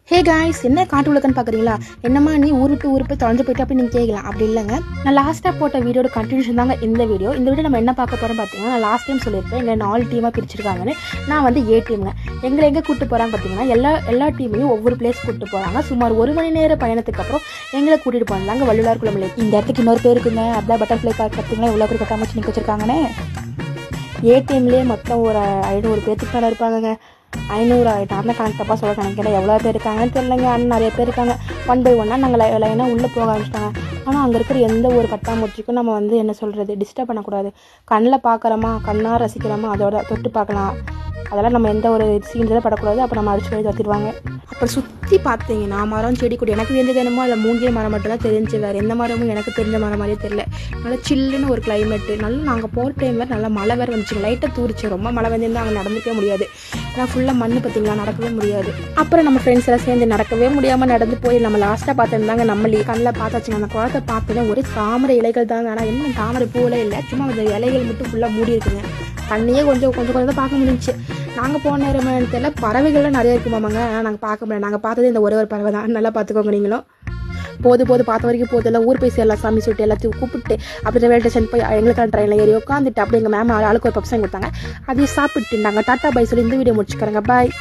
Hey guys, என்ன காட்டு உலகன்னு பார்க்குறீங்களா? என்னம்மா நீ ஊர் விட்டு ஊர் போய் தொலைஞ்சு போயிட்டு அப்படின்னு நீங்கள் கேட்கலாம். அப்படி இல்லைங்க, நான் லாஸ்ட்டாக போட்ட வீடியோட கண்டினியூஷன் தாங்க இந்த வீடியோ. இந்த வீடியோ நம்ம என்ன பார்க்க போகிறோம் பார்த்தீங்கன்னா, நான் லாஸ்ட் டைம் சொல்லியிருப்பேன் எங்களை 4 டீமாக பிரிச்சிருக்காங்கன்னு. நான் வந்து ஏ டீமுங்க. எங்களை எங்கே கூப்பிட்டு போகிறாங்க பார்த்தீங்கன்னா, எல்லா டீமையும் ஒவ்வொரு பிளேஸ் கூப்பிட்டு போகிறாங்க. சுமார் 1 மணி நேர பயணத்துக்கு அப்புறம் எங்களை கூட்டிகிட்டு போனாங்க வள்ளுவர் குளம் லேக். இந்த இடத்துக்கு இன்னொரு பேர் இருக்குங்க, அதான் பட்டர்ஃப்ளை பார்க். பார்த்தீங்களா இவ்வளோ பேர் கட்டாமச்சு நிற்க வச்சிருக்காங்கன்னு. ஏ டீம்லேயே மொத்தம் ஒரு 500 பேர்த்துக்கு மேலே இருப்பாங்கங்க. 500 ஆகிட்டாங்க கணக்கு தப்பாக சொல்ல நினைக்கிறேன். எவ்வளோ பேர் இருக்காங்கன்னு தெரியலங்க, ஆனால் நிறைய பேர் இருக்காங்க. 1 by 1 நாங்கள் லைனாக உள்ளே போக ஆரம்பிச்சிட்டாங்க. ஆனால் அங்கே இருக்கிற எந்த ஒரு கட்டாமூச்சிக்கும் நம்ம வந்து என்ன சொல்கிறது, டிஸ்டர்ப் பண்ணக்கூடாது. கண்ணில் பார்க்குறோமா, கண்ணாக ரசிக்கிறோமா, அதோட தொட்டு பார்க்கலாம். அதெல்லாம் நம்ம எந்த ஒரு சீன்ஸில் படக்கூடாது. அப்போ நம்ம அடிச்சு போய் தத்திடுவாங்க. அப்புறம் சுற்றி பார்த்தீங்கன்னா மரம் செடி கொடி எனக்கு தெரிஞ்சது என்னமோ அதில் மூங்கில் மரம் மட்டும் தான் தெரிஞ்சு, வேறு எந்த மரமும் எனக்கு தெரிஞ்ச மரம் மாதிரியே தெரியல. நல்லா சில்லுன்னு ஒரு கிளைமேட்டு. நல்லா நாங்கள் போகிற டைம் வேறு நல்லா மழை வேறு வந்துச்சு. லைட்டாக தூரிச்சு. ரொம்ப மழை வந்துருந்தால் அங்கே நடந்துக்கவே முடியாது. ஏன்னா ஃபுல்லாக மண் பார்த்தீங்களா, நடக்கவே முடியாது. அப்புறம் நம்ம ஃப்ரெண்ட்ஸ் எல்லாம் சேர்ந்து நடக்கவே முடியாமல் நடந்து போய் நம்ம லாஸ்ட்டாக பார்த்துருந்தாங்க. நம்மளே கண்ணில் பார்த்தாச்சுங்க. அந்த குளத்தை பார்த்தோன்னா ஒரே தாமரை இலைகள் தாங்க. ஆனால் என்ன தாமரை பூவில் இல்லை, சும்மா அந்த இலைகள் மட்டும் ஃபுல்லாக மூடி இருக்குங்க. தண்ணியே கொஞ்சம் தான் பார்க்க முடிஞ்சிச்சு. நாங்கள் போன நேரம் தெரியல, பறவைகள்லாம் நிறைய இருக்குமாமாங்க. ஆனால் நாங்கள் பார்க்க முடியாது. நாங்கள் பார்த்தது இந்த ஒரே ஒரு பறவை தான். நல்லா பார்த்துக்கோங்க நீங்களும். போது பார்த்த வரைக்கும் போது எல்லாம் ஊர் போய் சேரலாம் சாமி சொல்லிட்டு எல்லாத்தையும் கூப்பிட்டு அப்படி ரயில்வே ஸ்டேஷன் போய் எங்களுக்கான ட்ரெயினில் ஏறி உட்காந்துட்டு அப்படி எங்கள் மேம் ஆளுக்கு ஒரு பப்ஸாங்க கொடுத்தாங்க. அதையும் சாப்பிட்டுட்டாங்க. டாட்டா பை சொல்லி இந்த வீடியோ முடிச்சுக்கிறேங்க. பாய்.